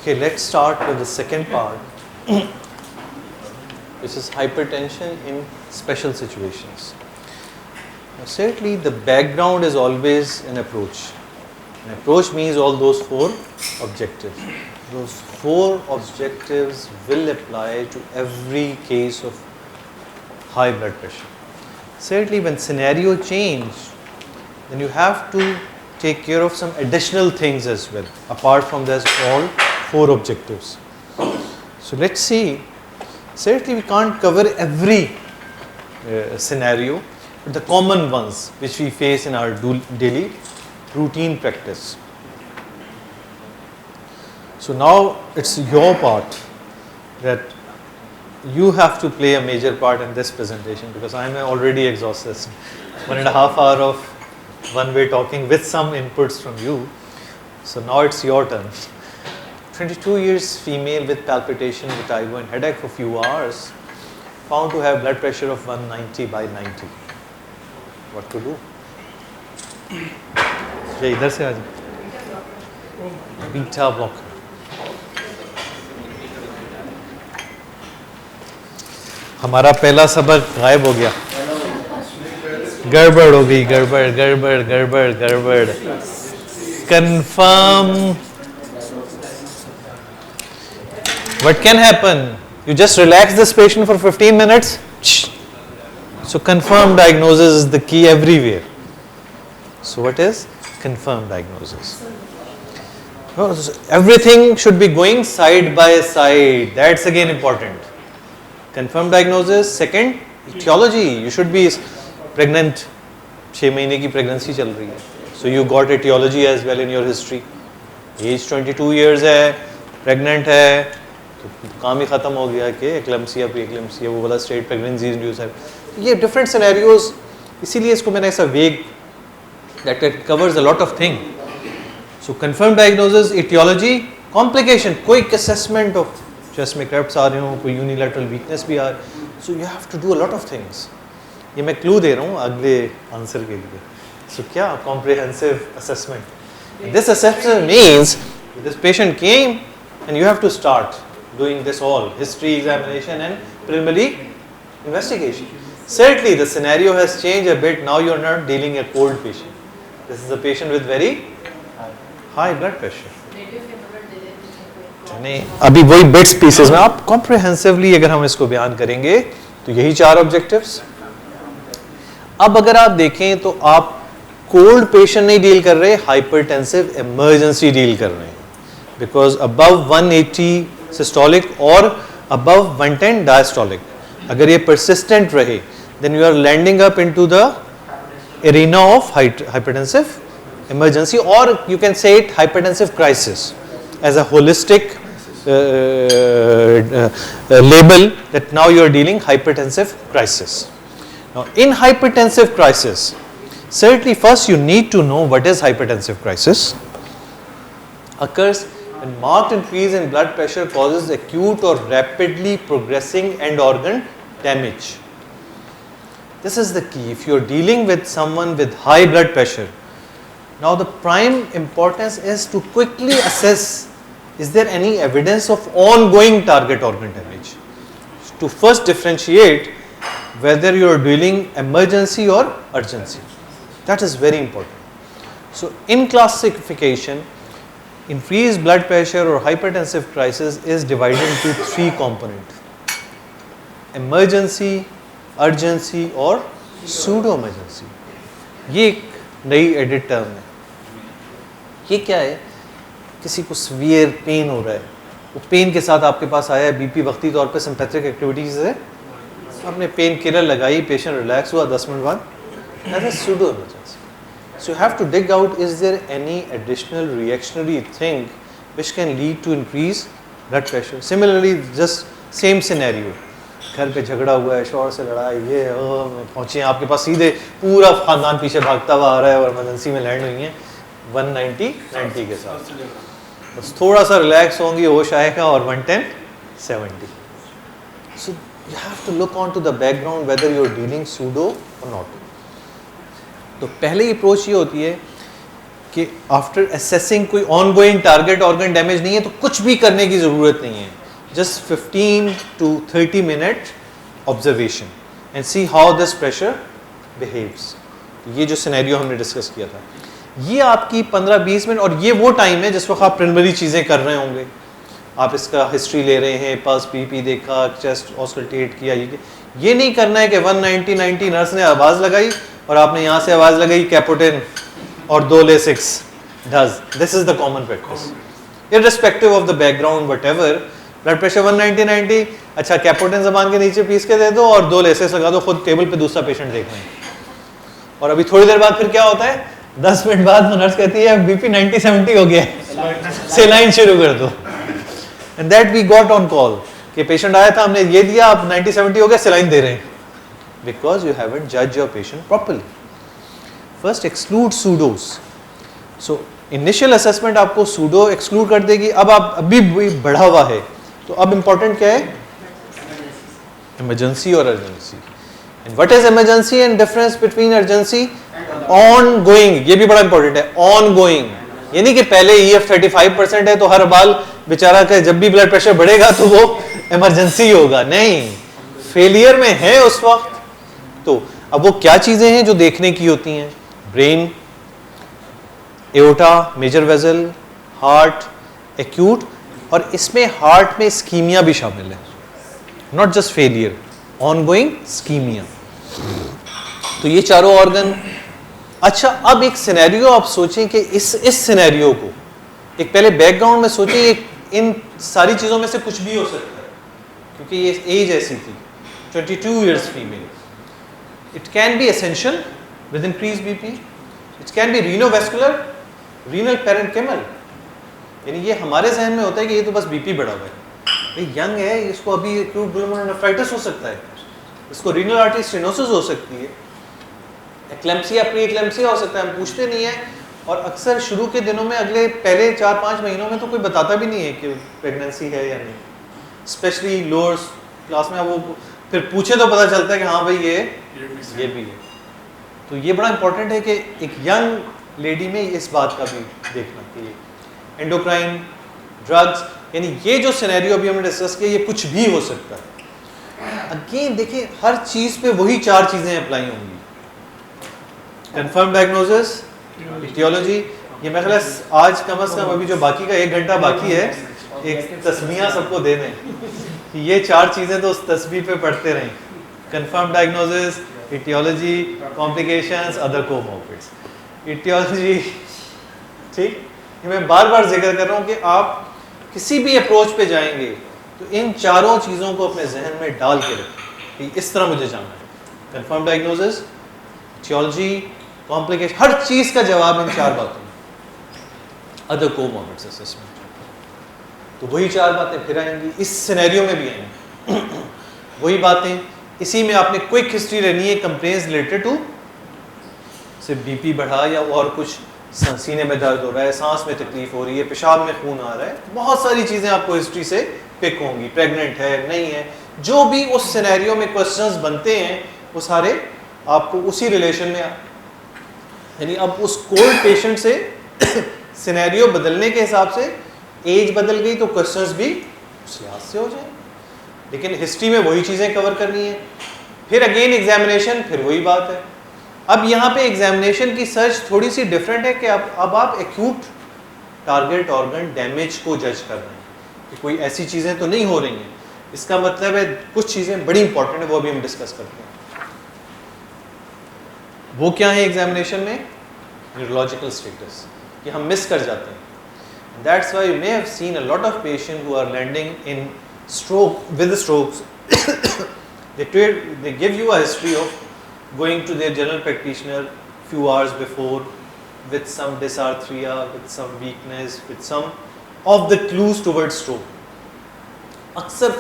Okay, let's start with the second part, which is hypertension in special situations. Now, certainly, the background is always an approach. An approach means all those four objectives. Those four objectives will apply to every case of high blood pressure. Certainly, when scenario change, then you have to take care of some additional things as well, apart from those all four objectives. So let's see. Certainly, we can't cover every scenario, but the common ones which we face in our daily routine practice. So now it's your part that you have to play a major part in this presentation, because I am already exhausted. 1.5 hours of one-way talking with some inputs from you. So now it's your turn. 22 years female with palpitation, vertigo and headache for few hours, found to have blood pressure of 190/90. What to do? ये इधर से आ जाओ. Beta blocker. हमारा पहला सबक गायब हो गया. गड़बड़ हो गई. गड़बड़. Confirm. What can happen? You just relax this patient for 15 minutes. So confirmed diagnosis is the key everywhere. So what is confirmed diagnosis? No, everything should be going side by side. That's again important. Confirmed diagnosis. Second, etiology. You should be pregnant. 6 महीने की pregnancy चल रही है. So you got etiology as well in your history. Age 22 years है, pregnant है, तो काम ही ख़त्म हो गया कि eclampsia, pre-eclampsia, वो वाला state pregnancy induced है. ये different scenarios. इसीलिए इसको मैंने ऐसा vague that it covers a lot of things. So confirmed diagnosis, etiology, complication, quick assessment of chest में cramps आ रहे हो, कोई unilateral weakness भी आ रहा है. So you have to do a lot of things. ये मैं clue दे रहा हूँ अगले आंसर के लिए. So क्या comprehensive assessment. This assessment means this patient came and you have to start doing this all history examination and preliminary investigation. Certainly the scenario has changed a bit. Now you are not dealing a cold patient. This is a patient with very high blood pressure. नहीं अभी वही bits pieces में आप comprehensively अगर हम इसको बयान करेंगे तो यही 4 ऑब्जेक्टिव्स. अब अगर आप देखें तो आप कोल्ड पेशेंट नहीं डील कर रहे, हाइपरटेंसिव इमरजेंसी डील कर रहे हैं, बिकॉज अबव 180 सिस्टोलिक और अबव 110 डायस्टोलिक अगर ये परसिस्टेंट रहे then you are landing up into the arena of hypertensive emergency, or you can say it hypertensive crisis as a holistic label that now you are dealing hypertensive crisis. Now in hypertensive crisis, certainly first you need to know what is hypertensive crisis. Occurs when marked increase in blood pressure causes acute or rapidly progressing end organ damage. This is the key. If you are dealing with someone with high blood pressure, now the prime importance is to quickly assess, is there any evidence of ongoing target organ damage? To first differentiate whether you are dealing emergency or urgency. That is very important. So in classification, increased blood pressure or hypertensive crisis is divided into 3 components: emergency, urgency और pseudo emergency. ये एक नई edit term है. ये क्या है? किसी को सीवियर पेन हो रहा है, वो पेन के साथ आपके पास आया है, बीपी वक्ती तौर पे सिंपैथेटिक एक्टिविटीज है, आपने पेन किलर लगाई, पेशेंट रिलैक्स हुआ, 10 मिनट बाद, that is pseudo emergency. So you have to dig out, is there any additional reactionary thing which can lead to increase blood pressure? Similarly, just same scenario, घर पे झगड़ा हुआ है, शौहर से लड़ाई, ये पहुँचे आपके पास, सीधे पूरा खानदान पीछे भागता हुआ आ रहा है और इमरजेंसी में लैंड हुई है 190/90 के साथ. बस थोड़ा सा रिलैक्स होंगी, होश आएगा और 110/70. So you have to look on to the background whether you are dealing pseudo or not. तो पहले ही अप्रोच ये होती है कि कि आफ्टर असेसिंग कोई on going target organ damage नहीं है तो कुछ भी करने की ज़रूरत नहीं है, just 15 to 30 minute observation and see how this pressure behaves. ये जो सिनेरियो हमने डिस्कस किया था, ये आपकी 15-20 मिनट, और ये वो टाइम है जिस वक्त आप प्रिलिमिनरी चीज़ें कर रहे होंगे, आप इसका हिस्ट्री ले रहे हैं, पल्स बीपी देखा, चेस्ट ऑस्कल्टेट किया। ये नहीं करना है कि 190 नर्स ने आवाज़ लगाई और आपने यहाँ से आवाज़ लगाई कैपोटिन और 2 Lasix does. This is the common practice irrespective of the background whatever. Blood pressure 190, अच्छा कैपोटिन ज़बान के नीचे पीस के दे दो और 2 लेसिक्स लगा दो, खुद टेबल पे दूसरा पेशेंट देख रहे हैं। और अभी थोड़ी देर बाद फिर क्या होता है, 10 मिनट बाद नर्स कहती है बीपी 90-70 हो गया, सेलाइन शुरू कर दो। And that we got on call कि पेशेंट आया था, हमने ये दिया, अब 90-70 हो गया, सेलाइन दे रहे हैं, बिकॉज यू हैवंट जज your patient properly. First exclude pseudos. So initial assessment आपको सूडो एक्सक्लूड कर देगी। अब आप अभी भी बढ़ा हुआ है तो अब इंपॉर्टेंट क्या है, इमरजेंसी और urgency. And what is emergency and difference between urgency, on going, ये भी बड़ा इंपॉर्टेंट है, ऑन गोइंग। ये नहीं कि पहले EF 35% है तो हर बाल बेचारा का जब भी ब्लड प्रेशर बढ़ेगा तो वो इमरजेंसी होगा, नहीं, फेलियर में है उस वक्त। तो अब वो क्या चीजें हैं जो देखने की होती हैं, brain, aorta, major vessel, heart, acute, और इसमें हार्ट में स्कीमिया भी शामिल है, not just failure, ongoing ischaemia. तो ये चारों ऑर्गन। अच्छा, अब एक सिनेरियो आप सोचें कि इस सिनेरियो को एक पहले बैकग्राउंड में सोचें, इन सारी चीज़ों में से कुछ भी हो सकता है क्योंकि ये एज ऐसी थी, 22 years female. It can be essential with increase BP, it can be renovascular, renal parenchymal, यानी ये हमारे जहन में होता है कि ये तो बस बीपी बढ़ा हुआ है, ये यंग है, इसको अभी एक्यूट ग्लोमेरुलोनेफ्राइटिस हो सकता है, इसको रीनल आर्टरी स्टेनोसिस हो सकती है, एक्लेम्पसिया, प्री एक्लेम्पसिया हो सकता है, हम पूछते नहीं है। और अक्सर शुरू के दिनों में, अगले पहले 4-5 महीनों में तो कोई बताता भी नहीं है कि प्रेगनेंसी है या नहीं, स्पेशली लोअर क्लास में। वो फिर पूछे तो पता चलता है कि हाँ भाई ये भी है। तो ये बड़ा इंपॉर्टेंट है कि एक यंग लेडी में इस बात का भी देखना चाहिए। एंडोक्राइन, ड्रग्स, यानी ये जो सिनेरियो अभी हमने डिस्कस किया, ये कुछ भी हो सकता है। अगेन देखिए, हर चीज़ पे वही 4 चीज़ें अप्लाई होंगी, कंफर्म डायग्नोसिस, इटियोलॉजी। ये मैं ख्याल आज कम से कम अभी जो बाकी का 1 घंटा बाकी है, एक तस्मीया सबको दे दें कि ये 4 चीज़ें तो उस तस्बीह पे पढ़ते रहें, confirm diagnosis, etiology, complications, other comorbids. Etiology, ठीक, ये मैं बार बार जिक्र कर रहा हूँ कि आप किसी भी अप्रोच पे जाएंगे तो इन चारों चीज़ों को अपने जहन में डाल के रखें कि इस तरह मुझे जानना है। कंफर्म डायग्नोसिस, इटियोलॉजी, कॉम्प्लिकेशन, हर चीज़ का जवाब इन 4 बातों में। अदर कोमॉर्बिड्स असेसमेंट, तो वही 4 बातें फिर आएंगी, इस सिनेरियो में भी आएंगी वही बातें। इसी में आपने क्विक हिस्ट्री लेनी है, कंप्लेंट्स रिलेटेड टू सिर्फ बीपी बढ़ा या और कुछ, सीने में दर्द हो रहा है, सांस में तकलीफ हो रही है, पेशाब में खून आ रहा है, बहुत सारी चीज़ें आपको हिस्ट्री से पिक होंगी, प्रेग्नेंट है नहीं है, जो भी उस सिनेरियो में क्वेश्चंस बनते हैं वो सारे आपको उसी रिलेशन में, यानी अब उस कोल्ड पेशेंट से सिनेरियो बदलने के हिसाब से एज बदल गई तो क्वेश्चंस भी उस लिहाज से हो जाए, लेकिन हिस्ट्री में वही चीज़ें कवर करनी है। फिर अगेन एग्जामिनेशन, फिर वही बात है। अब यहाँ पे एग्जामिनेशन की सर्च थोड़ी सी डिफरेंट है कि अब आप एक्यूट टारगेट ऑर्गन डैमेज को जज कर रहे हैं कि कोई ऐसी चीज़ें तो नहीं हो रही हैं। इसका मतलब है कुछ चीज़ें बड़ी इंपॉर्टेंट है, वो अभी हम डिस्कस करते हैं। वो क्या है एग्जामिनेशन में, न्यूरोलॉजिकल स्टेटस, कि हम मिस कर जाते हैं। That's why you may have seen a lot of patient who are landing in stroke with strokes. They give you a history of going to their general practitioner few hours before with some dysarthria, with some weakness, with some of the clues towards stroke. अक्सर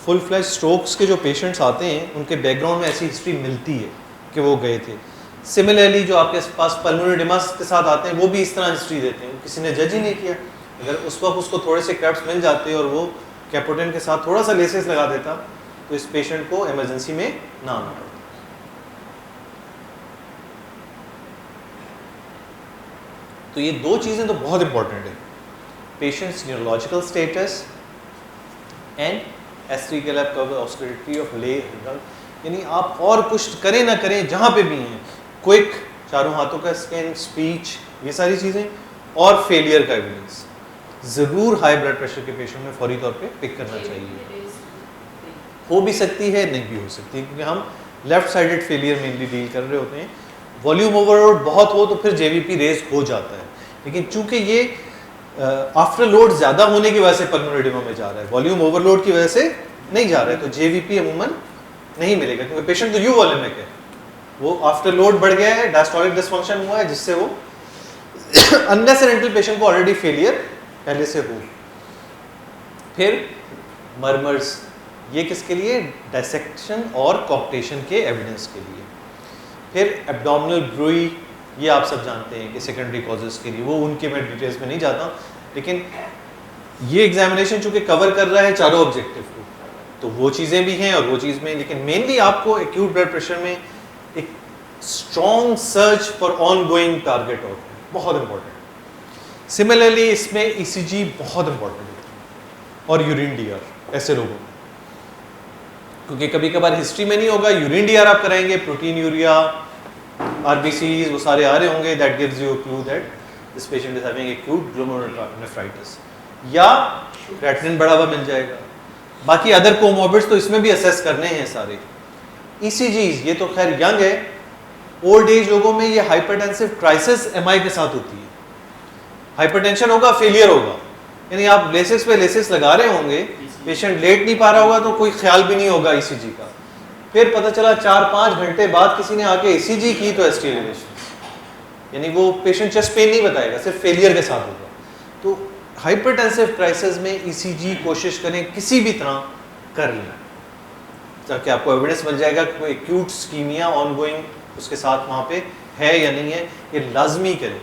full flash strokes के जो patients आते हैं उनके background में ऐसी history मिलती है कि वो गए थे। सिमिलरली जो आपके पास पल्मोनरी एडिमास के साथ आते हैं वो भी इस तरह हिस्ट्री देते हैं, किसी ने जज ही नहीं किया। अगर उस वक्त उसको थोड़े से क्रैप्स मिल जाते और वो कैपोटिन के साथ थोड़ा सा लेसेस लगा देता तो इस पेशेंट को इमरजेंसी में ना आना पड़े। तो ये दो चीज़ें तो बहुत इंपॉर्टेंट है, patients neurological status and S3 के लैब कवर ऑस्किलेटरी ऑफ ले, यानी आप और कुछ करें ना करें जहाँ पे भी हैं, क्विक चारों हाथों का स्कैन, स्पीच, ये सारी चीज़ें, और फेलियर का एविडेंस ज़रूर हाई ब्लड प्रेशर के पेशेंट में फौरी तौर पे पिक करना चाहिए। हो भी सकती है, नहीं भी हो सकती है, क्योंकि हम left sided failure mainly deal कर रहे होते हैं। वॉल्यूम ओवरलोड बहुत हो तो फिर जेवीपी रेज हो जाता है, लेकिन चूंकि ये आफ्टर लोड ज़्यादा होने की वजह से पल्मोनरी एडिमा में जा रहा है, वॉल्यूम ओवरलोड की वजह से नहीं जा रहा है, तो जेवीपी अमूमन नहीं मिलेगा, क्योंकि पेशेंट तो यू वॉल्यूमिक है, वो आफ्टर लोड बढ़ गया है, डायस्टोलिक डिसफंक्शन हुआ है, जिससे वो अनलेस एंड अनटिल पेशेंट को ऑलरेडी फेलियर पहले से हो। फिर मर्मर्स, ये किसके लिए? डायसेक्शन और कॉप्टेशन के एविडेंस के लिए। फिर एब्डोमिनल ब्रूई, ये आप सब जानते हैं कि सेकेंडरी कॉजेज के लिए, वो उनके मैं डिटेल्स में नहीं जाता, लेकिन ये एग्जामिनेशन चूंकि कवर कर रहा है चारों ऑब्जेक्टिव को, तो वो चीज़ें भी हैं और वो चीज़ में, लेकिन मेनली आपको एक्यूट ब्लड प्रेशर में एक strong search for on going target और बहुत इंपॉर्टेंट। सिमिलरली इसमें ईसीजी बहुत इंपॉर्टेंट है और यूरिन डीआर ऐसे लोगों में, क्योंकि कभी कभार हिस्ट्री में नहीं होगा, यूरिन डीआर आप कराएंगे, प्रोटीन यूरिया, आरबीसीज वो सारे आ रहे होंगे, that gives you a clue that this patient is having acute glomerulonephritis, या क्रेटिनिन बढ़ा हुआ मिल जाएगा। बाकी अदर कोमोर्बिड्स तो इसमें भी असेस करने हैं सारे। ईसीजीज ये तो खैर यंग है, ओल्ड एज लोगों में ये हाइपरटेंसिव क्राइसिस एमआई के साथ होती है, हाइपरटेंशन होगा, फेलियर होगा, यानी आप लेसिस पे लेसिस लगा रहे होंगे, पेशेंट लेट नहीं पा रहा होगा तो कोई ख्याल भी नहीं होगा ईसीजी का, फिर पता चला 4-5 घंटे बाद किसी ने आके ईसीजी की तो एसटी एलिवेशन, यानी वो पेशेंट चेस्ट पेन नहीं बताएगा, सिर्फ फेलियर के साथ होगा। तो हाइपरटेंसिव क्राइसिस में ईसीजी कोशिश करें किसी भी तरह कर लें, ताकि आपको एविडेंस मिल जाएगा कि कोई एक्यूट स्कीमिया ऑनगोइंग उसके साथ वहाँ पे है या नहीं है, ये लाजमी करें।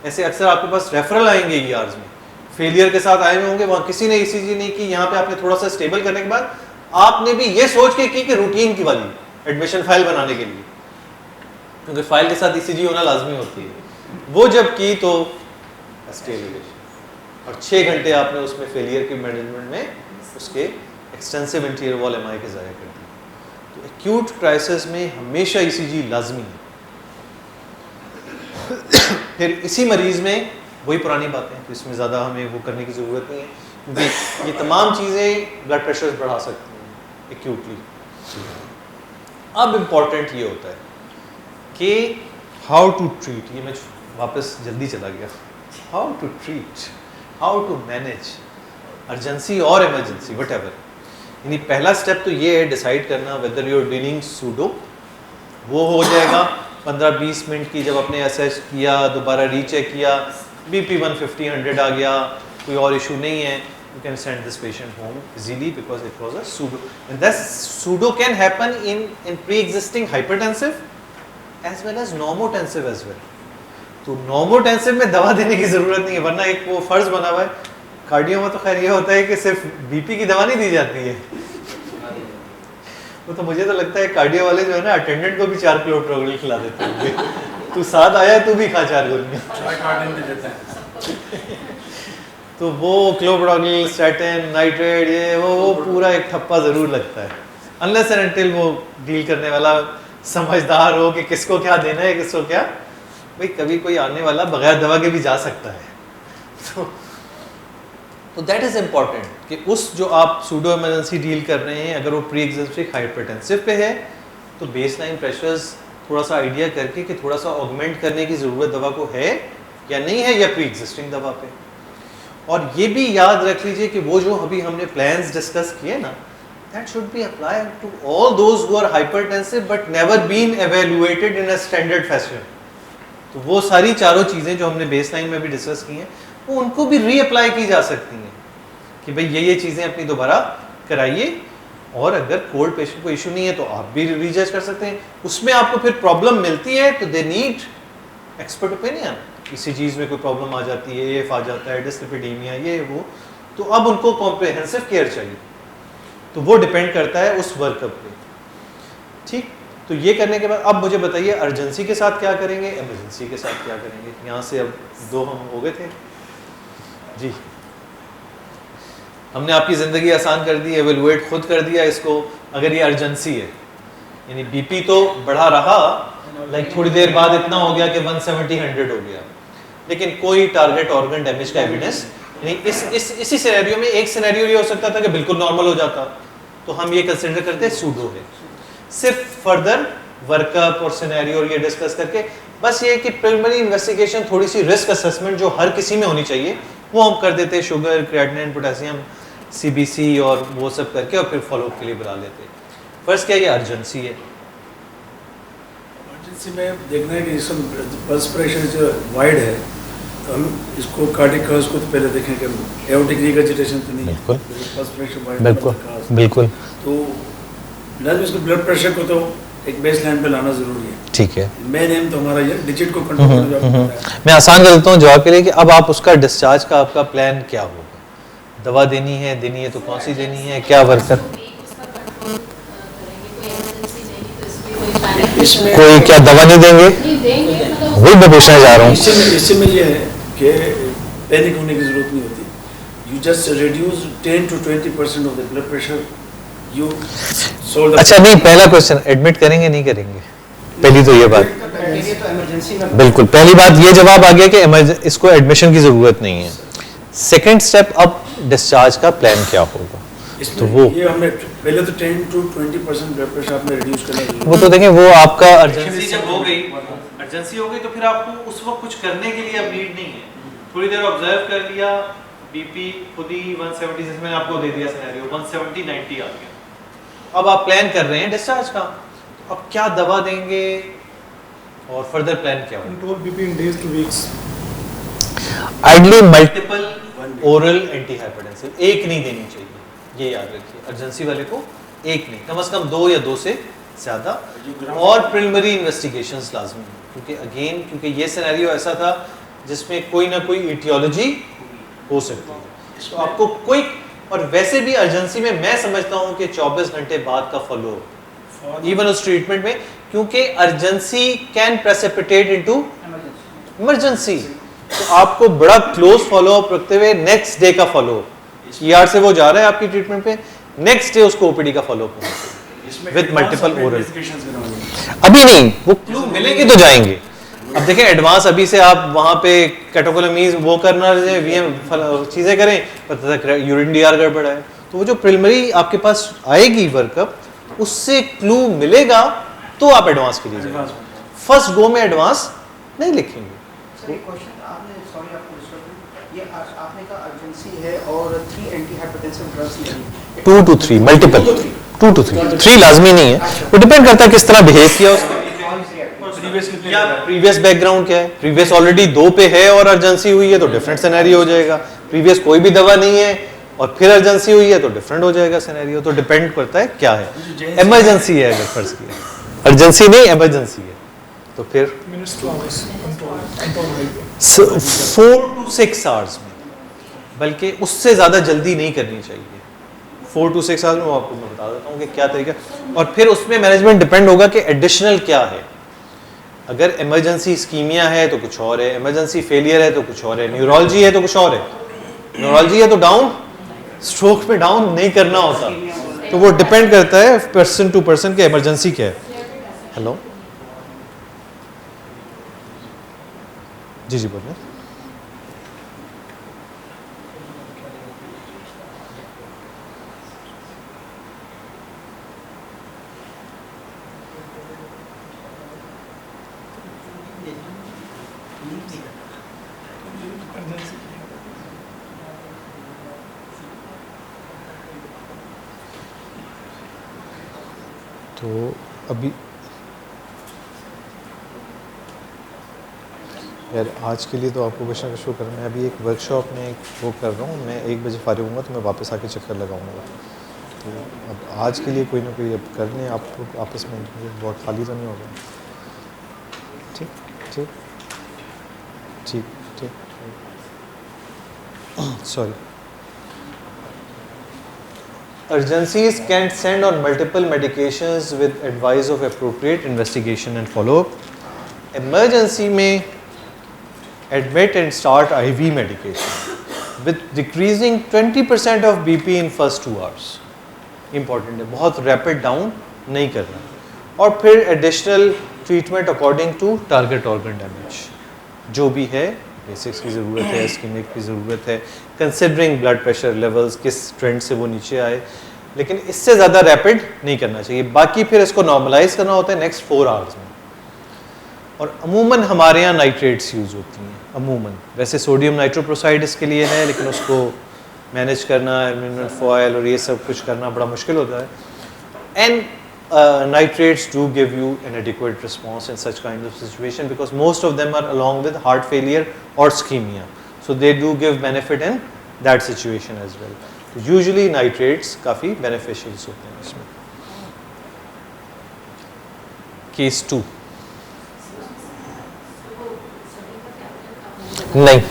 ऐसे अक्सर आपके पास रेफरल आएंगे ईआरस में, फेलियर के साथ आए हुए होंगे, वहाँ किसी ने ईसीजी नहीं की, यहाँ पे आपने थोड़ा सा स्टेबल करने के बाद आपने भी ये सोच के की कि रूटीन की वाली एडमिशन फाइल बनाने के लिए, क्योंकि फाइल के साथ ईसीजी होना लाजमी होती है, वो जब की तो और 6 घंटे आपने उसमें फेलियर के मैनेजमेंट में उसके एक्सटेंसिव इंटीरियर वॉल एमआई के ज़ाया कर दिए। तो एक्यूट क्राइसिस में हमेशा ईसीजी लाजमी है। फिर इसी मरीज में वही पुरानी बातें, तो इसमें ज़्यादा हमें वो करने की ज़रूरत नहीं है, क्योंकि ये तमाम चीज़ें ब्लड प्रेशर बढ़ा सकती हैं एक्यूटली। अब इम्पॉर्टेंट ये होता है कि हाउ टू ट्रीट, ये मैं वापस जल्दी चला गया, how to treat, how to manage urgency और इमरजेंसी वट एवर। यानी पहला स्टेप तो ये है डिसाइड करना whether you are dealing pseudo, वो हो जाएगा 15-20 मिनट की, जब आपने असेस किया, दोबारा रीचेक किया, BP 150-100 आ गया, कोई और इशू नहीं है, you can send this patient home easily because it was a pseudo. And that pseudo can happen in pre-existing hypertensive as well as normotensive as well. तो normotensive में दवा देने की ज़रूरत नहीं है, वरना एक वो फर्ज बना हुआ है कार्डियो में, तो खैर ये होता है कि सिर्फ BP की दवा नहीं दी जाती है। वो तो मुझे तो लगता है कार्डियो वाले जो है ना, अटेंडेंट को भी 4 क्लोप्रोग्रेल खिला देते होंगे, तू साथ आया तू भी खा 4 गोलियां। तो वो क्लोप्रोग्रेल, स्टैटिन, नाइट्रेट, ये वो पूरा एक ठप्पा ज़रूर लगता है, अनलेस एंड अनटिल वो डील करने वाला समझदार हो कि किसको क्या देना है, किसको क्या। भाई कभी कोई आने वाला बगैर दवा के भी जा सकता है। तो दैट इज़ इम्पॉर्टेंट कि उस जो आप सूडो इमरजेंसी डील कर रहे हैं, अगर वो प्री एग्जिस्टिंग हाइपरटेंसिव पे है, तो बेसलाइन प्रेशर्स थोड़ा सा आइडिया करके कि थोड़ा सा ऑगमेंट करने की ज़रूरत दवा को है या नहीं है, या प्री एग्जिस्टिंग दवा पे। और ये भी याद रख लीजिए कि वो जो अभी हमने प्लान्स डिस्कस किए ना, that should be applied to all those who are hypertensive but never been evaluated in a standard fashion. तो वो सारी चारों चीज़ें जो हमने बेसलाइन में भी डिस्कस की हैं, वो उनको भी रीअप्लाई की जा सकती हैं कि भाई ये चीज़ें अपनी दोबारा कराइए, और अगर कोल्ड पेशेंट को इशू नहीं है तो आप भी रीजज कर सकते हैं। उसमें आपको फिर प्रॉब्लम मिलती है तो दे नीड एक्सपर्ट ओपिनियन, किसी चीज़ में कोई प्रॉब्लम आ जाती है, एफ आ जाता है, डिस्लिपिडीमिया, ये वो, तो अब उनको कॉम्प्रिहेंसिव केयर चाहिए। तो वो डिपेंड करता है उस वर्कअप पे। ठीक, तो ये करने के बाद अब मुझे बताइए अर्जेंसी के साथ क्या करेंगे, इमरजेंसी के साथ क्या करेंगे। यहाँ से अब दो हम हो गए थे जी। हमने आपकी ज़िंदगी आसान कर दी, एवेलुएट खुद कर दिया इसको। अगर ये अर्जेंसी है, यानी बीपी तो बढ़ा रहा, लाइक थोड़ी देर बाद इतना हो गया कि 170-100 हो गया, लेकिन कोई टारगेट ऑर्गन डैमेज का एविडेंस नहीं। इसी सिनेरियो में एक सिनेरियो ये हो सकता था कि बिल्कुल नॉर्मल हो जाता, तो हम ये कंसिडर करते हैं सूडो है। सिर्फ फर्दर वर्कअप और सिनेरियो ये डिस्कस करके, बस ये कि प्रिलिमिनरी इन्वेस्टिगेशन, थोड़ी सी रिस्क असेसमेंट जो हर किसी में होनी चाहिए वो हम कर देते, शुगर, क्रिएटिनिन, पोटेशियम, सीबीसी और वो सब करके, और फिर फॉलोअप के लिए बुला लेते। फर्स्ट क्या, ये अर्जेंसी है। अर्जेंसी में देखना है कि इसमें पल्स प्रेशर जो वाइड है, तो हम इसको कार्डियक कर्व्स को तो पहले देखें कि एओर्टिक रिगर्जिटेशन तो नहीं है, पल्स प्रेशर वाइड, बिल्कुल। तो लाजमी इसको ब्लड प्रेशर को तो एक बेस लाइन पे लाना जरूरी है। ठीक है, मेन एम तो हमारा ये डिजिट को कंट्रोल करना है। मैं आसान कर देता हूँ जवाब के लिए कि अब आप उसका डिस्चार्ज का आपका प्लान क्या होगा, दवा देनी है तो कौन सी देनी है, क्या वर्कर, इसमें कोई क्या दवा नहीं देंगे, वही मैं पूछना चाह रहा हूँ। इससे में ये है कि पैनिक होने की जरूरत नहीं होती। You just reduce 10 to 20% of the blood pressure, you solve. अच्छा, नहीं, पहला क्वेश्चन एडमिट करेंगे नहीं करेंगे, पहली तो ये बात, बिल्कुल पहली बात ये जवाब आ गया कि इसको एडमिशन की जरूरत नहीं है। सेकंड स्टेप, अब डिस्चार्ज का प्लान क्या होगा, तो वो ये हमने पहले तो 10 to 20% ब्लड प्रेशर आपने रिड्यूस करना है। वो तो देखें, वो आपका अर्जेंसी जब हो गई तो फिर आपको उस वक्त कुछ करने के लिए अब नीड नहीं है। थोड़ी देर ऑब्जर्व कर लिया, बीपी खुद ही 170, जैसे मैंने आपको दे दिया सिनेरियो, 170-90 आ गया। अब आप प्लान कर रहे हैं डिस्चार्ज का, अब क्या दवा देंगे और फर्दर प्लान क्या होगा। Control BP in days to weeks. Ideally multiple oral antihypertensive, एक नहीं देनी चाहिए, ये याद रखिए। अर्जेंसी वाले को एक नहीं, कम से कम 2 या 2 से ज़्यादा, और प्रिलिमिनरी इन्वेस्टिगेशंस लाजमी, क्योंकि ये सिनेरियो ऐसा था जिसमें कोई ना कोई इटियोलॉजी हो सकती है, तो आपको कोई, और वैसे भी अर्जेंसी में मैं समझता हूँ कि 24 घंटे बाद का फॉलो इवन उस ट्रीटमेंट में, क्योंकि urgency can precipitate into emergency, तो आपको बड़ा क्लोज फॉलो अप रखते हुए नेक्स्ट डे का फॉलो, ईआर से वो जा रहा है आपकी ट्रीटमेंट पे, नेक्स्ट डे उसको ओपीडी का follow up with multiple oral. अभी नहीं, वो क्लू मिलेंगे तो जाएंगे। अब देखें एडवांस अभी से आप वहाँ पे कैटेकोलमीज वो करना, वीएम चीज़ें करें, पता था यूरिन डीआर गड़बड़ है, तो वो जो प्रिलिमिनरी आपके पास आएगी वर्कअप, उससे क्लू मिलेगा तो आप एडवांस के लिए जाएंगे। फर्स्ट गो में एडवांस नहीं लिखेंगे। सर एक क्वेश्चन आपने, सॉरी आपको डिस्टर्ब किया, ये आपने कहा अर्जेंसी है और 3 एंटीहाइपरटेंसिव ड्रग्स लेंगे, 2 to 3 मल्टीपल, 2 to 3 लाजमी नहीं है, वो डिपेंड करता है किस तरह बिहेव किया उसका, प्रीवियस बैकग्राउंड क्या है। प्रीवियस ऑलरेडी 2 पे है और अर्जेंसी हुई है तो डिफरेंट सिनेरियो हो जाएगा, प्रीवियस कोई भी दवा नहीं है और फिर अर्जेंसी हुई है तो डिफरेंट हो जाएगा सिनेरियो, तो डिपेंड करता है क्या है। इमरजेंसी है अगर फर्ज किया, अर्जेंसी नहीं इमरजेंसी है, तो फिर 4 to 6 आवर्स में, बल्कि उससे ज़्यादा जल्दी नहीं करनी चाहिए। 4 to 6 आवर्स में आपको मैं बता देता हूँ कि क्या तरीका, और फिर उसमें मैनेजमेंट डिपेंड होगा कि एडिशनल क्या है। अगर इमरजेंसी स्कीमिया है तो कुछ और है, इमरजेंसी फेलियर है तो कुछ और है, न्यूरोलॉजी है तो कुछ और है, न्यूरोलॉजी है तो डाउन, स्ट्रोक में डाउन नहीं करना होता, तो वो डिपेंड करता है पर्सन टू पर्सन के इमरजेंसी क्या है। हेलो जी बोलिए। तो अभी यार आज के लिए तो आपको कुछ ना कुछ शो करना है। अभी एक वर्कशॉप में एक वो कर रहा हूँ, मैं 1 बजे फारिग होऊंगा तो मैं वापस आके चक्कर लगाऊंगा। तो अब आज के लिए कोई ना कोई अब कर लें आप आपस में, बहुत खाली तो नहीं होगा। ठीक ठीक ठीक ठीक sorry. urgencies can send on multiple medications with advice of appropriate investigation and follow-up. Emergency में admit and start IV medication with decreasing 20% of BP in first 2 hours. Important है, बहुत rapid down नहीं करना. और फिर additional treatment according to target organ damage. जो भी है, बेसिक्स की ज़रूरत है, इस्कीमिक की ज़रूरत है, कंसिडरिंग ब्लड प्रेशर लेवल्स किस ट्रेंड से वो नीचे आए, लेकिन इससे ज़्यादा रैपिड नहीं करना चाहिए. बाकी फिर इसको नॉर्मलाइज करना होता है नेक्स्ट 4 आवर्स में. और अमूमन हमारे यहाँ नाइट्रेट्स यूज़ होती हैं, अमूमन. वैसे सोडियम नाइट्रोप्रोसाइड इसके लिए है, लेकिन उसको मैनेज करना, एल्यूमिनियम फॉयल और ये सब कुछ करना बड़ा मुश्किल होता है. And nitrates do give you an adequate response in such kind of situation because most of them are along with heart failure or ischemia, so they do give benefit in that situation as well. So usually nitrates काफ़ी beneficial होते हैं इसमें. Case 2. नहीं,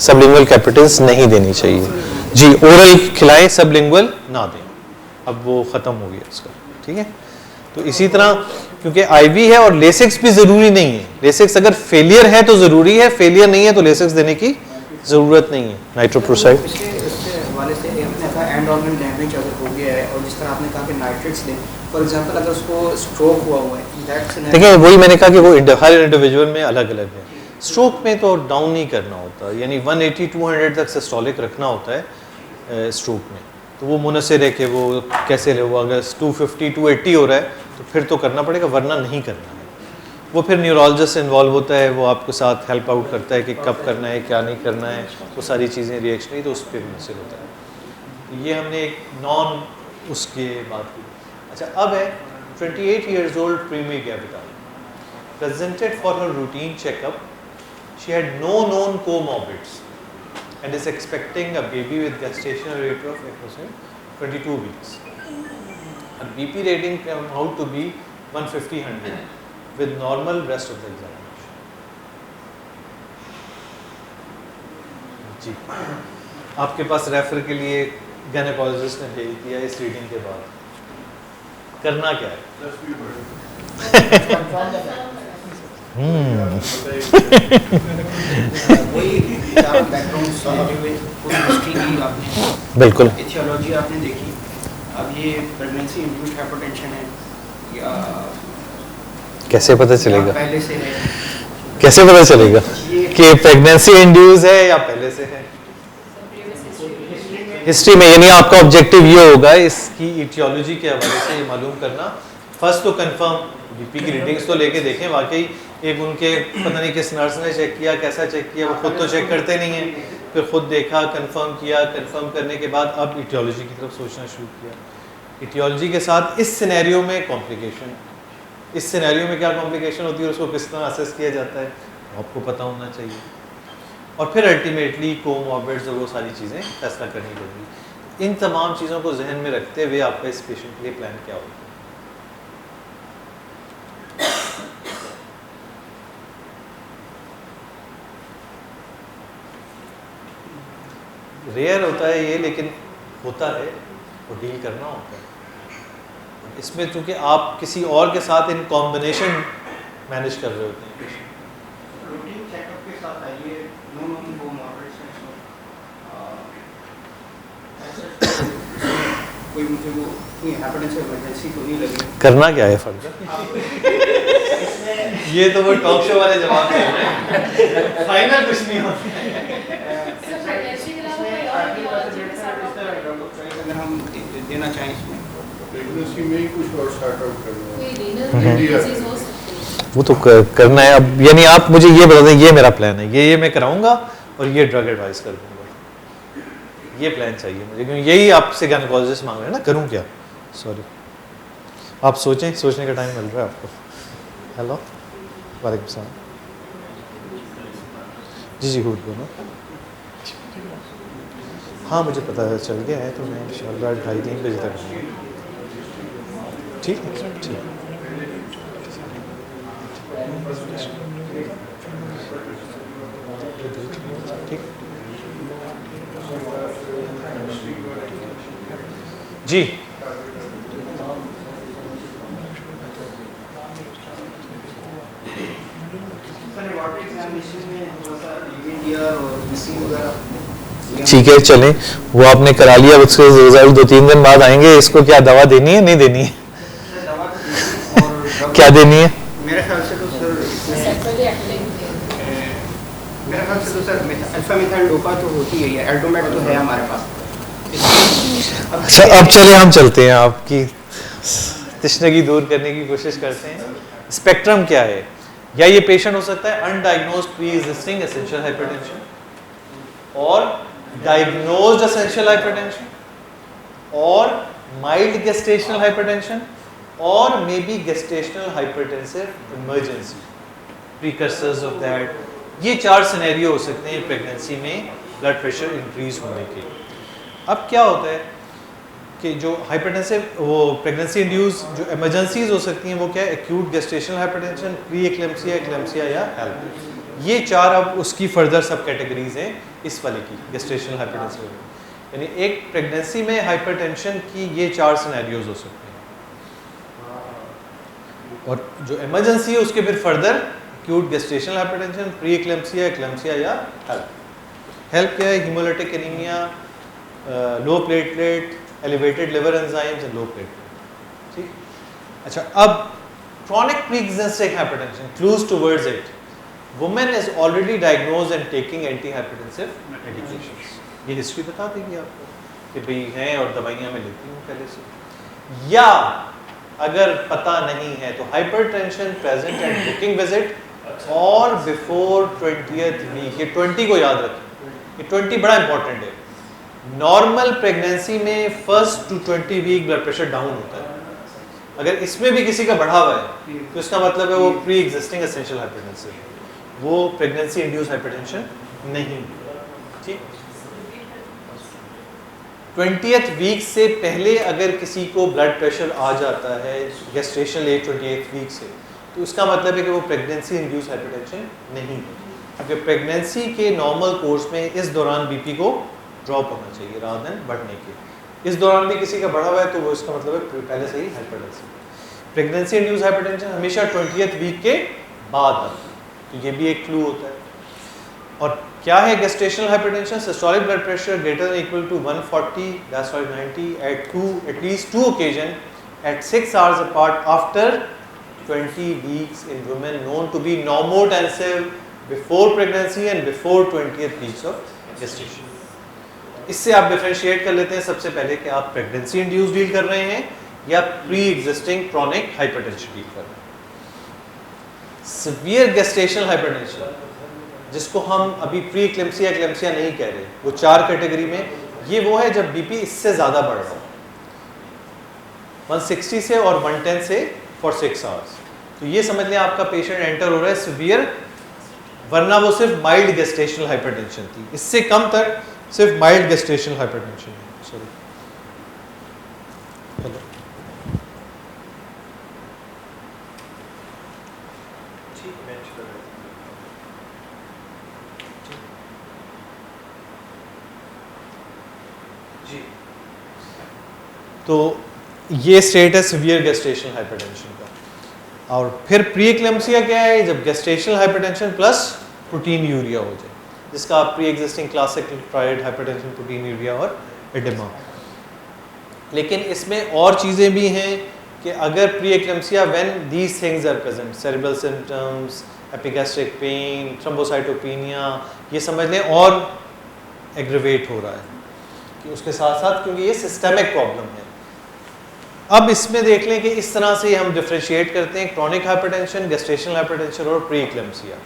sublingual Capitals नहीं देनी चाहिए जी. Oral खिलाएं, sublingual ना दें. अब वो ख़त्म हो गया इसका, ठीक है. तो इसी तरह क्योंकि आईवी है और लेसिक्स भी ज़रूरी नहीं है. लेसिक्स अगर फेलियर है तो ज़रूरी है, फेलियर नहीं है तो लेसिक्स देने की ज़रूरत नहीं है. नाइट्रोप्रोसाइड वाले से आपने कहा एंड ऑर्गन डैमेज अगर हो गया है और जिस तरह आपने कहा कि नाइट्रेट्स दें, फॉर एग्जांपल अगर उसको स्ट्रोक हुआ है, देखिए वही मैंने कहा कि वो हर इंडिविजुअल में अलग अलग है. स्ट्रोक में तो डाउन नहीं करना होता, यानी 180-200 तक सिस्टोलिक रखना होता है स्ट्रोक में. तो वो मुनसिर है कि वो कैसे ले, वो अगर 250-280 हो रहा है तो फिर तो करना पड़ेगा, वरना नहीं करना है. वो फिर न्यूरोलॉजिस्ट इन्वॉल्व होता है, वो आपके साथ हेल्प आउट करता है कि कब करना है, क्या नहीं करना है, वो सारी चीज़ें रिएक्शनरी, तो उस पर मुनसिर होता है. ये हमने एक नॉन उसके बात की. अच्छा, अब है 28 years old Primi Gavita presented for her routine checkup. She had no known comorbids and is expecting a baby with gestational rate of approximately 22 weeks. Her BP rating came out to be 150/100 with normal rest of the examination. जी, आपके पास refer के लिए gynaecologist ने भेज दिया इस reading के बाद. करना क्या है? बिल्कुल. एथियोलॉजी आपने देखी. अब ये प्रेगनेंसी इंड्यूस्ड हाइपरटेंशन है या कैसे पता चलेगा? पहले से है. कैसे पता चलेगा कि प्रेगनेंसी इंड्यूस है या पहले से है? हिस्ट्री में, यानी आपका ऑब्जेक्टिव ये होगा इसकी इटियोलॉजी के हवाले से ये मालूम करना. फर्स्ट तो कंफर्म बीपी की रीडिंग्स तो लेके देखें, वाकई एक उनके पता नहीं किस नर्स ने चेक किया, कैसा चेक किया, वो खुद तो चेक करते नहीं हैं. फिर खुद देखा, कंफर्म किया, कंफर्म करने के बाद अब इटियोलॉजी की तरफ सोचना शुरू किया. इटियोलॉजी के साथ इस सिनेरियो में कॉम्प्लिकेशन, इस सिनेरियो में क्या कॉम्प्लिकेशन होती है, उसको किस तरह असेस किया जाता है, आपको पता होना चाहिए. और फिर अल्टीमेटली कोमॉर्बिड्स और वो सारी चीज़ें फैसला करनी पड़ेगी. इन तमाम चीज़ों को जहन में रखते हुए आपका इस पेशेंट के लिए प्लान क्या होगा? रेयर होता है ये, लेकिन होता है, वो डील करना होता है. इसमें चूँकि आप किसी और के साथ इन कॉम्बिनेशन मैनेज कर रहे होते हैं. रूटीन चेकअप के साथ आइए, नो नोन कोमॉर्बिड्स हैं, कोई मुझे वो कोई हाइपरटेंशन इमरजेंसी तो नहीं लगी. करना क्या है फर्दर? ये तो वो टॉक शो वाले जवाब दे रहे हैं. फाइनल कुछ नहीं होता. अगर हम देना चाहें इसमें प्रेगनेंसी में ही कुछ और स्टार्ट आउट करना है. वो तो करना है. अब यानी आप मुझे ये बता दें, ये मेरा प्लान है, ये मैं कराऊंगा और ये ड्रग एडवाइस कर दूंगा. ये प्लान चाहिए मुझे, क्योंकि यही आपसे गायनेकोलॉजिस्ट मांग रहे हैं ना. करूं क्या? सॉरी, आप सोचें, सोचने का टाइम मिल रहा है आपको. हेलो, वालेकुम सलाम. जी जी, गुड बोलो. हाँ, मुझे पता चल गया है, तो मैं इंशाल्लाह 2:30-3 बजे तक आऊँगा. ठीक है, ठीक. ठीक जी. ठीक है चलें, वो आपने करा लिया, उसके रिजल्ट 2-3 दिन बाद आएंगे। इसको क्या दवा देनी है, नहीं देनी है? क्या देनी है? मेरे ख्याल से तो सर अल्फा मिथाइल डोपा तो होती है, एल्डोमेट तो है हमारे पास। अच्छा अब चले, हम चलते हैं, आपकी तशनगी दूर करने की कोशिश करते हैं। स्पेक्ट्रम क्या है? या ये पेशेंट हो सकता है अनडायग्नोज्ड प्री एग्जिस्टिंग एसेंशियल हाइपरटेंशन, और डायग्नोज्ड एसेंशियल हाइपरटेंशन, और माइल्ड गेस्टेशनल हाइपरटेंशन, और may be gestational hypertensive emergency, precursors of that. ये 4 सिनेरियो हो सकते हैं प्रेगनेंसी में ब्लड प्रेशर इंक्रीज होने के। अब क्या होता है कि जो हाइपरटेंसिव, वो प्रेगनेंसी इंड्यूस जो इमरजेंसीज हो सकती हैं, वो क्या है? Acute gestational hypertension, pre eclampsia, eclampsia या हेल्प। ये 4 अब उसकी फर्दर सब कैटेगरीज हैं इस वाले की, गेस्टेशनल हाइपरटेंसिव। यानी एक प्रेगनेंसी में हाइपरटेंशन की ये 4 सिनेरियोज हो सकते हैं, और जो इमरजेंसी है उसके फिर further acute gestational hypertension, pre eclampsia, eclampsia या हेल्प। हेल्प क्या है? Haemolytic anaemia, low platelet, elevated liver enzymes and low platelet. ठीक। अच्छा, अब chronic pre-existing hypertension, clues towards it. Woman is already diagnosed and taking antihypertensive medications. ये history बता देगी आपको कि भाई हैं और दवाइयाँ मैं लेती हूँ पहले से। या अगर पता नहीं है तो hypertension present at booking visit और बिफोर 20th वीक। ये 20 को याद रखें, ये 20 बड़ा इंपॉर्टेंट है। नॉर्मल प्रेगनेंसी में 1st to 20 week blood pressure down होता है। अगर इसमें भी किसी का बढ़ा हुआ है तो इसका मतलब है वो प्री एग्जिस्टिंग एसेंशियल हाइपरटेंसिव, वो प्रेगनेंसी इंड्यूस हाइपरटेंशन नहीं। ठीक। 20th वीक से पहले अगर किसी को ब्लड प्रेशर आ जाता है गेस्टेशनल एज 28th वीक से, तो इसका मतलब है कि वो प्रेगनेंसी इंड्यूस हाइपरटेंशन नहीं है। अगर प्रेगनेंसी के नॉर्मल कोर्स में इस दौरान बीपी को ड्रॉप होना चाहिए रादर देन बढ़ने के। इस दौरान भी किसी का बढ़ा हुआ है तो वो इसका मतलब है पहले से ही हाइपरटेंसिव। प्रेगनेंसी इंड्यूस हाइपरटेंशन हमेशा 20th वीक के बाद आता है, तो ये भी एक क्लू होता है। और क्या है gestational hypertension? Systolic blood pressure greater than equal to 140 diastolic 90 at least 2 occasion at 6 hours apart after 20 weeks in women known to be normotensive before pregnancy and before 20th weeks of gestation। इससे आप differentiate कर लेते हैं सबसे पहले कि आप pregnancy induce deal कर रहे हैं या pre existing chronic hypertension deal कर रहे हैं। सीवियर गेस्टेशनल हाइपरटेंशन, जिसको हम अभी प्री एक्लेम्सिया एक्लेम्सिया नहीं कह रहे, वो 4 कैटेगरी में, ये वो है जब बीपी इससे ज़्यादा बढ़ रहा हो 160 से और 110 से फॉर 6 आवर्स, तो ये समझ लें आपका पेशेंट एंटर हो रहा है सीवियर, वरना वो सिर्फ माइल्ड गेस्टेशनल हाइपरटेंशन थी, इससे कम तक सिर्फ माइल्ड गेस्टेशनल हाइपरटेंशन है। सॉरी, हेलो, जी। तो ये स्टेट है सीवियर गेस्टेशनल हाइपरटेंशन का। और फिर प्री एक्लेम्सिया क्या है? जब gestational hypertension plus proteinuria हो जाए, जिसका आप pre existing classic triad hypertension, proteinuria और एडिमा। लेकिन इसमें और चीज़ें भी हैं कि अगर preeclampsia when these things are present, cerebral symptoms, epigastric pain, thrombocytopenia, ये समझ लें और एग्रीवेट हो रहा है कि उसके साथ साथ, क्योंकि ये सिस्टेमिक प्रॉब्लम है। अब इसमें देख लें कि इस तरह से हम डिफरेंशिएट करते हैं क्रॉनिक हाइपरटेंशन, गेस्टेशनल हाइपरटेंशन और preeclampsia.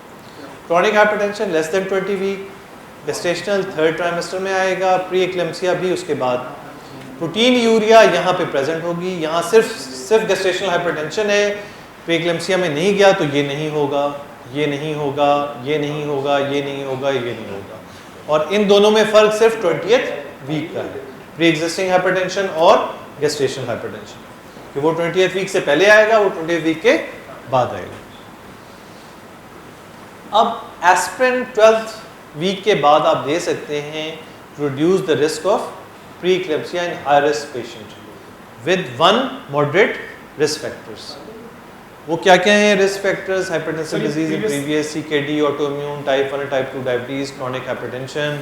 Chronic hypertension less than 20 week, gestational 3rd trimester में आएगा, प्री एक्लेम्सिया भी उसके बाद। प्रोटीन यूरिया यहाँ पे प्रेजेंट होगी, यहाँ सिर्फ गेस्टेशनल हाइपरटेंशन है, प्री एक्लेम्सिया में नहीं गया तो ये नहीं होगा, ये नहीं होगा, ये नहीं होगा, ये नहीं होगा, ये नहीं होगा। और इन दोनों में फ़र्क सिर्फ 20th वीक का है, प्री एग्जिस्टिंग हाइपरटेंशन और गेस्टेशनल हाइपरटेंशन, कि वो 20th वीक से पहले आएगा, वो 20th वीक के बाद आएगा। अब एस्पिरिन 12th वीक के बाद आप दे सकते हैं to reduce the risk of pre eclampsia in high risk patient with 1 moderate risk factors. वो क्या क्या हैं risk factors? Hypertensive disease in previous CKD, autoimmune, type 1 और टाइप 2 डायबिटीज, क्रॉनिक हाइपरटेंशन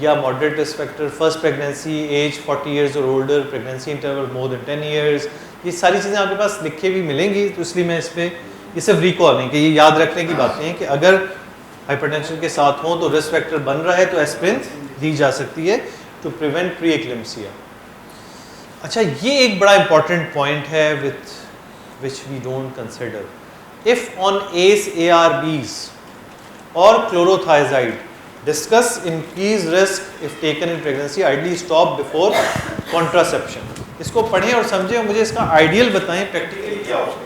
या moderate risk factor, first pregnancy, age 40 years और older, pregnancy interval more than 10 years. ये सारी चीज़ें आपके पास लिखे भी मिलेंगी, तो इसलिए मैं इस पर ये सिर्फ रिकॉल है कि ये याद रखने की बातें हैं कि अगर हाइपरटेंशन के साथ हो तो रिस्क फैक्टर बन रहा है तो एस्पिरिन दी जा सकती है टू प्रिवेंट प्री एक्लेम्सिया। अच्छा, ये एक बड़ा इंपॉर्टेंट पॉइंट है with which we don't consider. If on ACE ARBs or chlorothiazide discuss increased risk if taken in pregnancy, ideally stop before contraception. इसको पढ़ें और समझें और मुझे इसका आइडियल बताएं प्रैक्टिकली क्या होगा,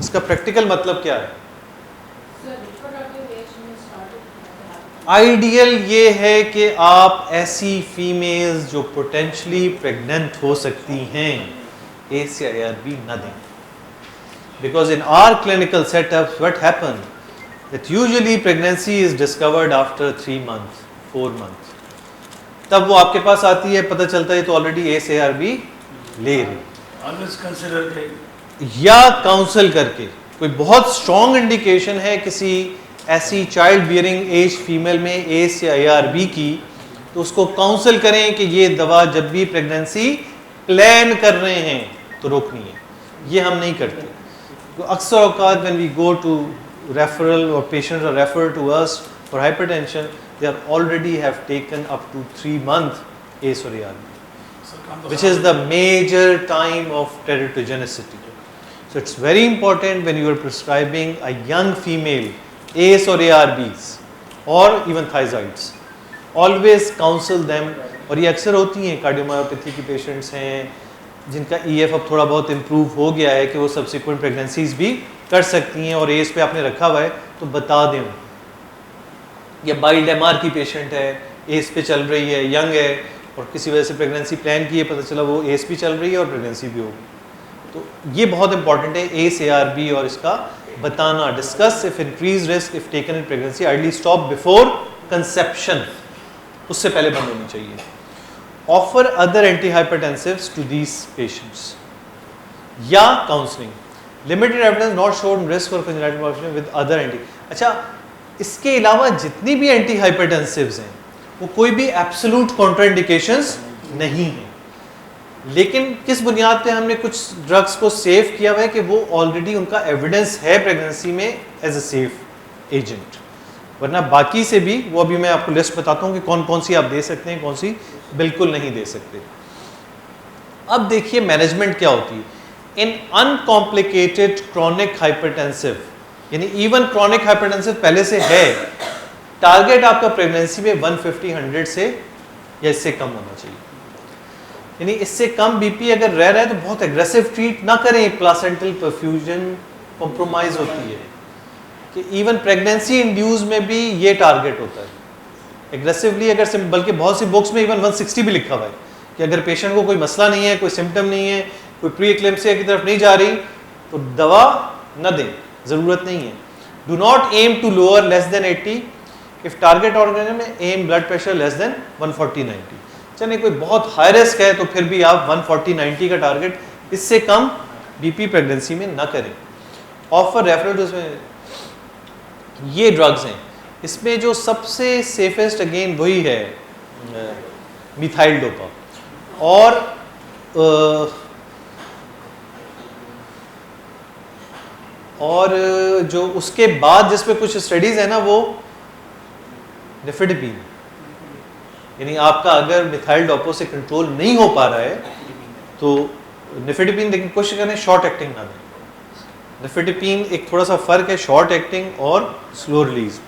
इसका प्रैक्टिकल मतलब क्या है। आइडियल ये है कि आप ऐसी फीमेल्स जो पोटेंशली प्रेग्नेंट हो सकती हैं ACE या ARB न दें, because in our clinical setups what happen that usually pregnancy is discovered after 3 months 4 months, तब वो आपके पास आती है, पता चलता है तो ऑलरेडी ACE ARB ले रही, ऑलवेज कंसीडर करें या काउंसल करके कोई बहुत स्ट्रॉन्ग इंडिकेशन है किसी ऐसी चाइल्ड बियरिंग एज फीमेल में ACE या ARB की, तो उसको काउंसल करें कि ये दवा जब भी प्रेगनेंसी प्लान कर रहे हैं तो रोकनी है। ये हम नहीं करते। तो अक्सर औकात when we go to referral और patients are refer to us for hypertension, they are already have taken up to 3 month ACE or ARB, which is the major time of teratogenicity. So it's very important when you are prescribing a young female ACE or ARBs or even thiazides, always counsel them. और ये अक्सर होती हैं cardiomyopathy की patients हैं जिनका EF अब थोड़ा बहुत इम्प्रूव हो गया है कि वो सब्सिक्वेंट प्रेगनेंसीज भी कर सकती हैं और एज पे आपने रखा हुआ है तो बता दें। या बाइल्ड MR की पेशेंट है, एज पे चल रही है, यंग है और किसी वजह से प्रेगनेंसी प्लान की है, पता चला वो एज भी चल रही है और प्रेगनेंसी भी होगी, तो ये बहुत इंपॉर्टेंट है ACE ARB और इसका बताना। Discuss if increase risk if taken in pregnancy, ideally stop before conception, उससे पहले बंद होनी चाहिए। Offer other antihypertensives to these patients या counselling. Limited evidence not shown risk for congenital complication with other anti. अच्छा, इसके अलावा जितनी भी एंटीहाइपरटेंसिव्स हैं वो कोई भी एब्सोल्यूट कॉन्ट्राइंडिकेशंस नहीं है, लेकिन किस बुनियाद पे हमने कुछ ड्रग्स को सेव किया हुआ है कि वो ऑलरेडी उनका एविडेंस है प्रेगनेंसी में एज अ सेफ एजेंट, वरना बाकी से भी वो अभी मैं आपको लिस्ट बताता हूँ कि कौन कौन सी आप दे सकते हैं, कौन सी बिल्कुल नहीं दे सकते। अब देखिए मैनेजमेंट क्या होती है इन अनकॉम्प्लिकेटेड क्रॉनिक हाइपरटेंसिव, यानी इवन क्रॉनिक हाइपरटेंसिव पहले से है, टारगेट आपका प्रेगनेंसी में 150-100 से या इससे कम होना चाहिए, यानी इससे कम बीपी अगर रह रहा है तो बहुत एग्रेसिव ट्रीट ना करें। प्लासेंटल परफ्यूजन कॉम्प्रोमाइज होती है कि इवन प्रेगनेंसी इंड्यूस में भी ये टारगेट होता है एग्रेसिवली, अगर बल्कि बहुत सी बुक्स में इवन 160 भी लिखा हुआ है कि अगर पेशेंट को कोई मसला नहीं है, कोई सिम्टम नहीं है, कोई प्री एक्लेम्सिया की तरफ नहीं जा रही तो दवा न दें, ज़रूरत नहीं है। Do not aim to lower less than 80, if target organism में aim blood pressure less than 140/90। चलिए कोई बहुत हाई रिस्क है तो फिर भी आप 140/90 का टारगेट, इससे कम बीपी प्रेगनेंसी में ना करें। ऑफर रेफरल टू ये ड्रग्स हैं, इसमें जो सबसे सेफेस्ट अगेन वही है मिथाइल डोपा, और जो उसके बाद जिस पे कुछ स्टडीज है ना वो निफेडिपिन, यानी आपका अगर मिथाइल डोपो से कंट्रोल नहीं हो पा रहा है तो निफेडिपिन, लेकिन कोशिश करें शॉर्ट एक्टिंग ना दें। निफेडिपिन एक थोड़ा सा फर्क है शॉर्ट एक्टिंग और स्लो रिलीज।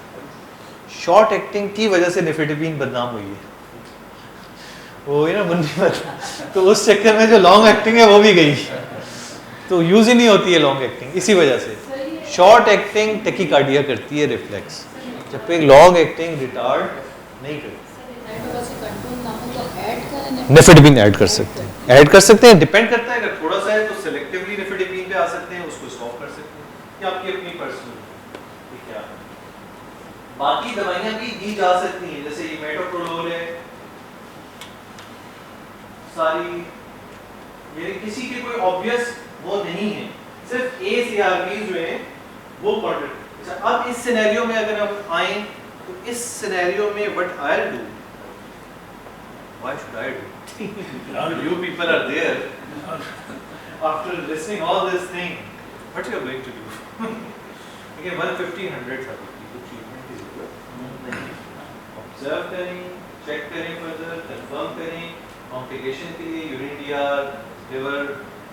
शॉर्ट एक्टिंग की वजह से निफेडिपिन बदनाम हुई है, वो है ना मुन्नी मत, तो उस चक्कर में जो लॉन्ग एक्टिंग है वो भी गई, तो यूज ही नहीं होती है लॉन्ग एक्टिंग इसी वजह से। शॉर्ट एक्टिंग टेकिकार्डिया करती है, रिफ्लेक्स, जबकि लॉन्ग एक्टिंग रिटार्ड नहीं करती। निफेडिपिन ऐड कर सकते हैं, डिपेंड करता है, अगर थोड़ा सा है तो सिलेक्टिवली निफेडिपिन पे आ सकते हैं, उसको स्टॉप कर सकते हैं, ये आपकी अपनी पर्सनल क्या है। बाकी दवाइयां भी दी जा सकती हैं, जैसे ये मेटोप्रोलोल है, सारी ये किसी के कोई ऑब्वियस वो नहीं है सिर्फ ACRBs जो हैं वो कॉन्ट्रैक्ट। अच्छा, अब इस सिनेरियो में अगर हम आए तो इस सिनेरियो में what I will do, why should I do, you people are there after listening all this thing, what you are going to do? Again 150 100 था, ट्रीटमेंट की जरूरत नहीं, ऑब्जर्व करें, चेक करें, फर्दर कंफर्म करें, कॉम्प्लिकेशन के लिए urine DR, liver,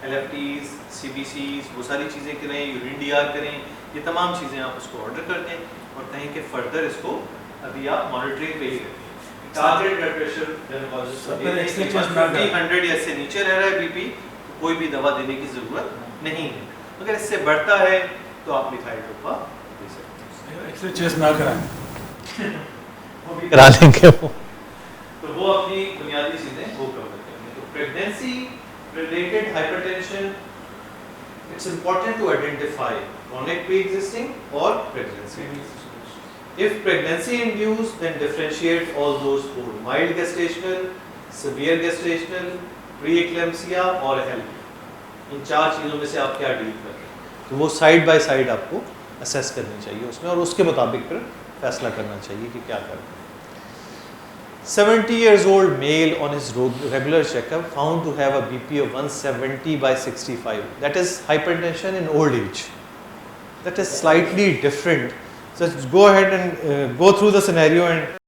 LFTs, CBCs, वो सारी चीज़ें करें, यूरिन डीआर करें, ये तमाम चीज़ें आप उसको ऑर्डर कर दें और कहें कि फर्दर इसको अभी आप मॉनिटरिंग पे ही रखें। टारगेट ब्लड प्रेशर डेर्मेटोलॉजिस्ट 100 या इससे नीचे रह रहा है बीपी, तो कोई भी दवा देने की ज़रूरत नहीं है। अगर इससे बढ़ता है तो आप मिथाइल डोपा दे सकते हैं। एक्सरे चेस्ट ना कराएं, वो भी करा लेंगे वो। तो वो अपनी बुनियादी चीज़ें वो कवर करेंगे। तो pregnancy related hypertension, it's important to identify chronic pre-existing or pregnancy. If pregnancy induced, then differentiate all those four: mild gestational, severe gestational, pre-eclampsia और HELP। इन चार चीज़ों में से आप क्या डील कर रहे हैं, तो वो साइड बाय साइड आपको असेस करनी चाहिए उसमें और उसके मुताबिक फिर फैसला करना चाहिए कि क्या करना है। 70 years old male on his regular checkup found to have a BP of 170 by 65. That is hypertension in old age. That is slightly different. So go ahead and go through the scenario and